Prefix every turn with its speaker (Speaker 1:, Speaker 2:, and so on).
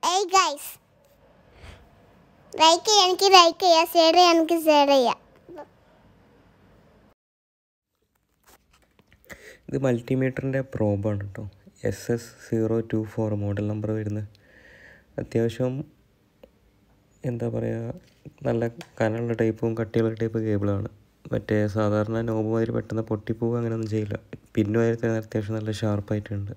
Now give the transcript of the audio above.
Speaker 1: Hey guys, like ചെയ്യാം, share ചെയ്യാം.
Speaker 2: ഇത് മൾട്ടിമീറ്ററിൻ്റെ പ്രോബാണ് കേട്ടോ. SS-024 മോഡൽ നമ്പർ വരുന്നത്. അത്യാവശ്യം എന്താ പറയുക, നല്ല കനമുള്ള ടൈപ്പും കട്ടിയുള്ള ടൈപ്പ് കേബിളാണ്. സാധാരണ നോബ് മാതിരി പെട്ടെന്ന് പൊട്ടിപ്പോവുക അങ്ങനെയൊന്നും ചെയ്യില്ല. പിന്നുമായിട്ട് അത്യാവശ്യം നല്ല ഷാർപ്പായിട്ടുണ്ട്.